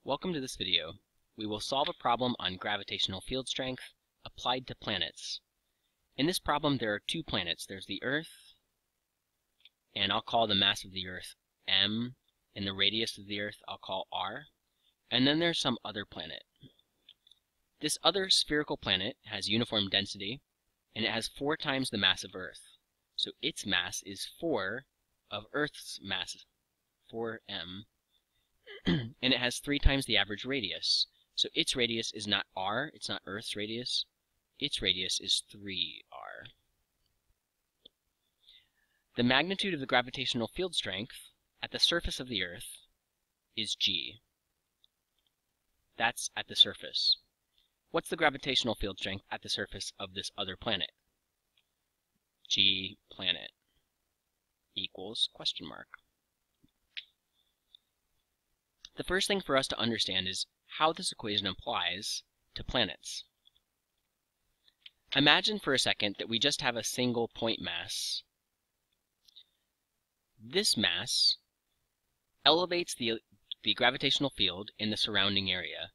Welcome to this video. We will solve a problem on gravitational field strength applied to planets. In this problem there are two planets. There's the Earth, and I'll call the mass of the Earth m, and the radius of the Earth I'll call r, and then there's some other planet. This other spherical planet has uniform density, and it has 4 times the mass of Earth. So its mass is 4 of Earth's mass, 4m. And it has 3 times the average radius. So its radius is not r, it's not Earth's radius. Its radius is 3r. The magnitude of the gravitational field strength at the surface of the Earth is g. That's at the surface. What's the gravitational field strength at the surface of this other planet? G planet equals question mark. The first thing for us to understand is how this equation applies to planets. Imagine for a second that we just have a single point mass. This mass elevates the gravitational field in the surrounding area.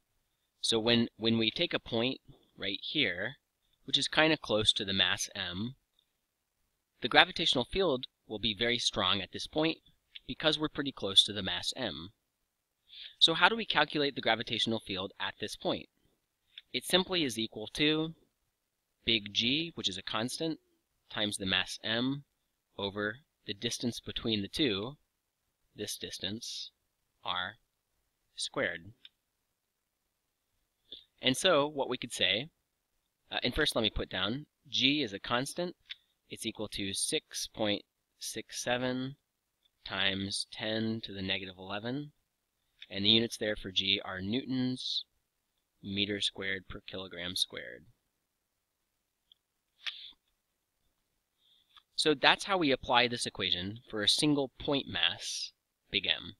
So when we take a point right here, which is kind of close to the mass m, the gravitational field will be very strong at this point because we're pretty close to the mass m. So how do we calculate the gravitational field at this point? It simply is equal to big G, which is a constant, times the mass m over the distance between the two, this distance, r squared. And so what we could say, and first let me put down, G is a constant. It's equal to 6.67 times 10 to the negative 11. And the units there for G are newtons, meters squared per kilogram squared. So that's how we apply this equation for a single point mass, big M.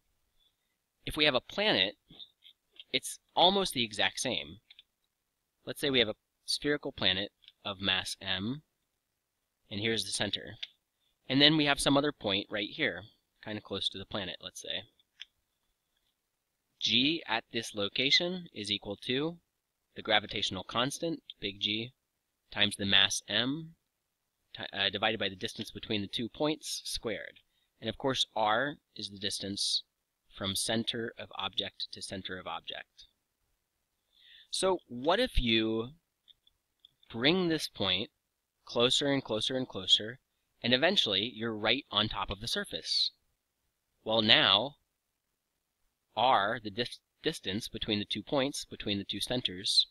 If we have a planet, it's almost the exact same. Let's say we have a spherical planet of mass m, and here's the center. And then we have some other point right here, kind of close to the planet, let's say. G at this location is equal to the gravitational constant, big G, times the mass m, divided by the distance between the 2 points, squared. And of course r is the distance from center of object to center of object. So what if you bring this point closer and closer and closer, and eventually you're right on top of the surface? Well, now r, the distance between the 2 points, between the 2 centers,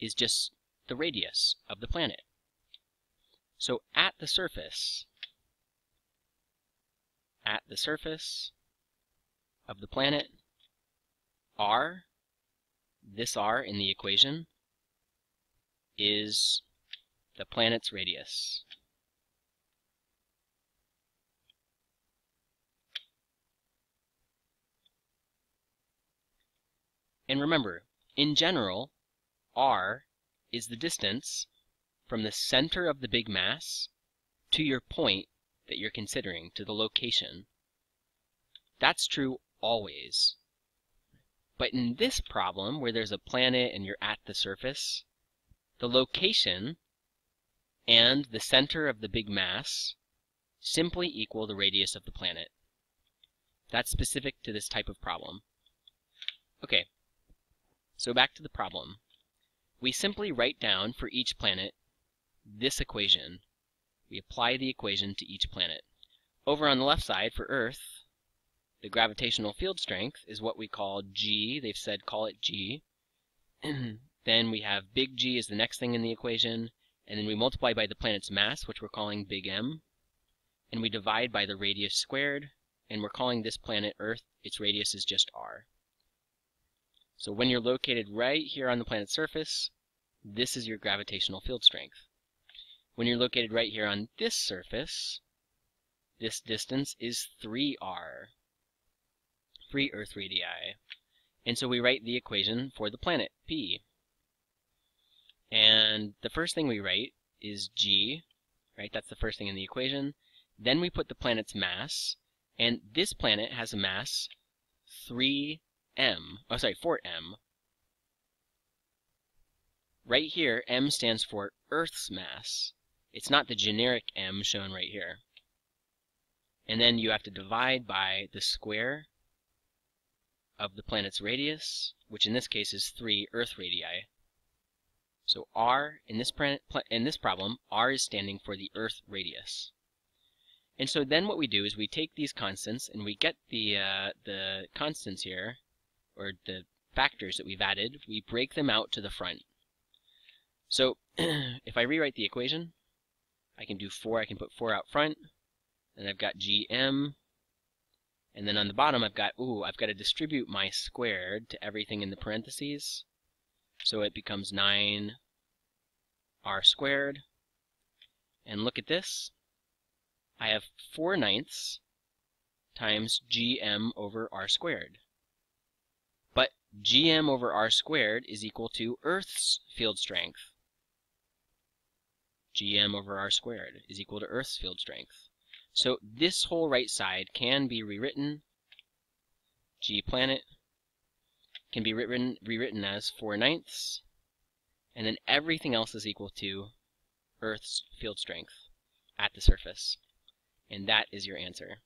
is just the radius of the planet. So at the surface of the planet, r, this r in the equation, is the planet's radius. And remember, in general, r is the distance from the center of the big mass to your point that you're considering, to the location. That's true always. But in this problem, where there's a planet and you're at the surface, the location and the center of the big mass simply equal the radius of the planet. That's specific to this type of problem. Okay. So back to the problem. We simply write down for each planet this equation. We apply the equation to each planet. Over on the left side for Earth, the gravitational field strength is what we call G. They've said call it G. Then we have big G is the next thing in the equation, and then we multiply by the planet's mass, which we're calling big M, and we divide by the radius squared, and we're calling this planet Earth, its radius is just r. So when you're located right here on the planet's surface, this is your gravitational field strength. When you're located right here on this surface, this distance is 3r, 3 Earth radii. And so we write the equation for the planet, P. And the first thing we write is G, right? That's the first thing in the equation. Then we put the planet's mass, and this planet has a mass 3 m, oh sorry, for m, right here, m stands for Earth's mass. It's not the generic m shown right here. And then you have to divide by the square of the planet's radius, which in this case is 3 Earth radii. So r, in this problem, r is standing for the Earth radius. And so then what we do is we take these constants and we get the constants here, or the factors that we've added, we break them out to the front. So if I rewrite the equation, I can do 4, I can put 4 out front, and I've got gm, and then on the bottom I've got to distribute my squared to everything in the parentheses, so it becomes 9r squared, and look at this, I have 4/9 times gm over r squared. But gm over r squared is equal to Earth's field strength. Gm over r squared is equal to Earth's field strength. So this whole right side can be rewritten, g planet can be rewritten as 4/9, and then everything else is equal to Earth's field strength at the surface. And that is your answer.